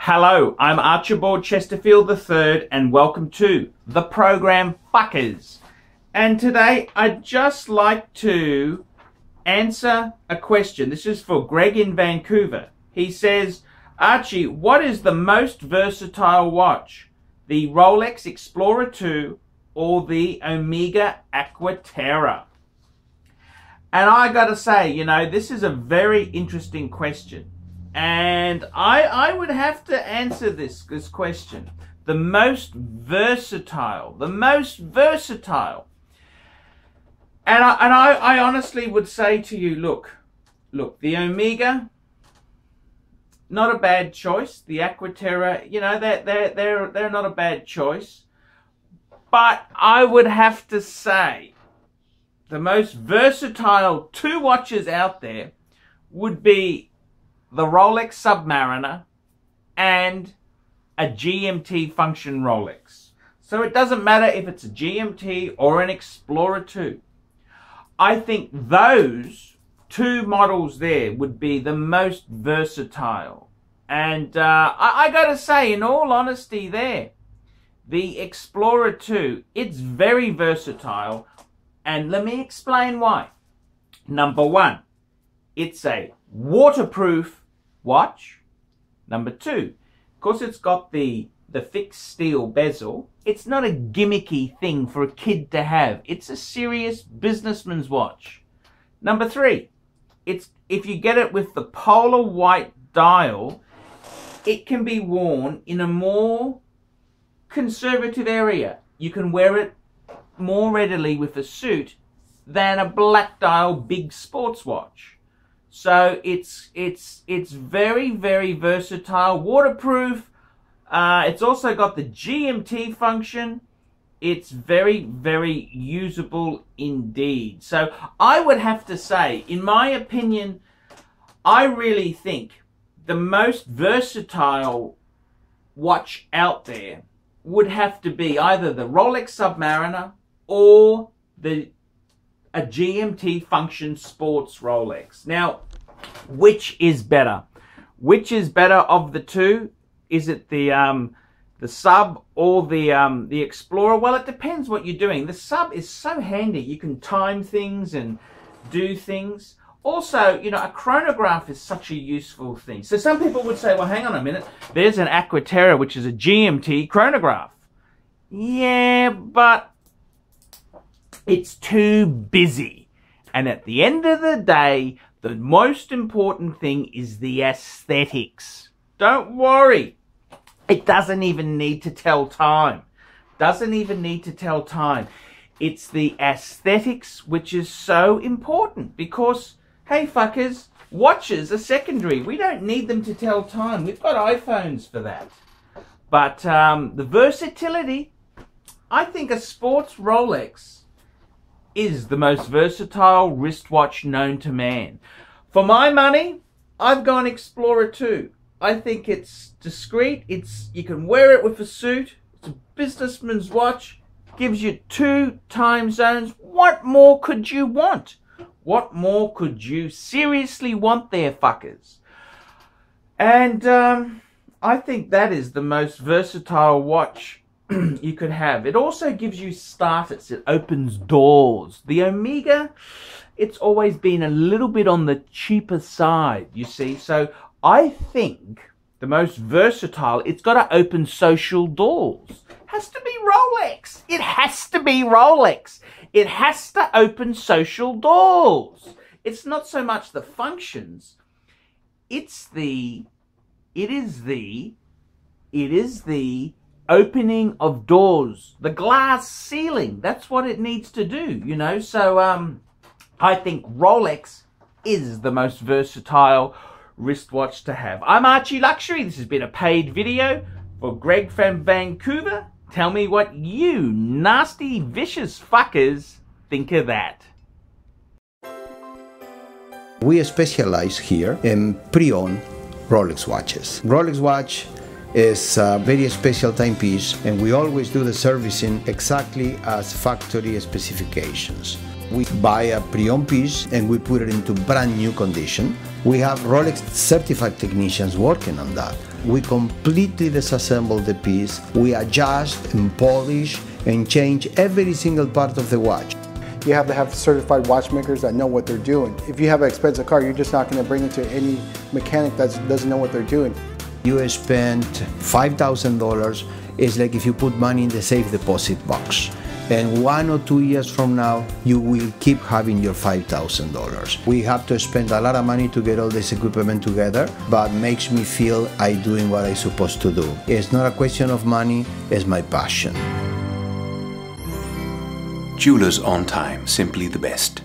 Hello, I'm Archibald Chesterfield III and welcome to the program Fuckers. And today I'd just like to answer a question. This is for Greg in Vancouver. He says, Archie, what is the most versatile watch? The Rolex Explorer 2 or the Omega Aquaterra? And I gotta say, you know, this is a very interesting question. And I would have to answer this question. The most versatile. And I honestly would say to you, look, the Omega, not a bad choice. The Aquaterra, you know, they're not a bad choice. But I would have to say the most versatile two watches out there would be the Rolex Submariner and a GMT function Rolex. So it doesn't matter if it's a GMT or an Explorer 2. I think those two models there would be the most versatile. And I gotta say, in all honesty there, the Explorer 2, it's very versatile. And let me explain why. Number one, it's a waterproof watch. Number two, of course it's got the fixed steel bezel. It's not a gimmicky thing for a kid to have. It's a serious businessman's watch. Number three, if you get it with the polar white dial, it can be worn in a more conservative area. You can wear it more readily with a suit than a black dial big sports watch. So it's very, very versatile, waterproof. It's also got the GMT function. It's very, very usable indeed. So I would have to say, in my opinion, I really think the most versatile watch out there would have to be either the Rolex Submariner or a GMT function sports Rolex. Now, which is better? Which is better of the two? Is it the Sub or the Explorer? Well, it depends what you're doing. The Sub is so handy. You can time things and do things. Also, you know, a chronograph is such a useful thing. So some people would say, well, hang on a minute. There's an Aquaterra, which is a GMT chronograph. Yeah, but it's too busy. And at the end of the day, the most important thing is the aesthetics. Don't worry. It doesn't even need to tell time. Doesn't even need to tell time. It's the aesthetics which is so important because, hey fuckers, watches are secondary. We don't need them to tell time. We've got iPhones for that. But the versatility, I think a sports Rolex is the most versatile wristwatch known to man. For my money, I've gone Explorer 2. I think it's discreet. You can wear it with a suit. It's a businessman's watch. Gives you 2 time zones. What more could you want? What more could you seriously want there, fuckers? And I think that is the most versatile watch you could have. It also gives you starters. It opens doors. The Omega, it's always been a little bit on the cheaper side, you see. So I think the most versatile, it's got to open social doors. Has to be Rolex. It has to be Rolex. It has to open social doors. It's not so much the functions. It is the opening of doors, the glass ceiling. That's what it needs to do, you know. So I think Rolex is the most versatile wristwatch to have. I'm ArchieLuxury. This has been a paid video for Greg from Vancouver. Tell me what you nasty, vicious fuckers think of that. We specialize here in pre-owned Rolex watches. Rolex watch is a very special timepiece, and we always do the servicing exactly as factory specifications. We buy a pre-owned piece and we put it into brand new condition. We have Rolex certified technicians working on that. We completely disassemble the piece. We adjust and polish and change every single part of the watch. You have to have certified watchmakers that know what they're doing. If you have an expensive car, you're just not going to bring it to any mechanic that doesn't know what they're doing. You spend $5,000. It's like if you put money in the safe deposit box. And 1 or 2 years from now, you will keep having your $5,000. We have to spend a lot of money to get all this equipment together, but makes me feel I'm doing what I'm supposed to do. It's not a question of money, it's my passion. Jewelers on time, simply the best.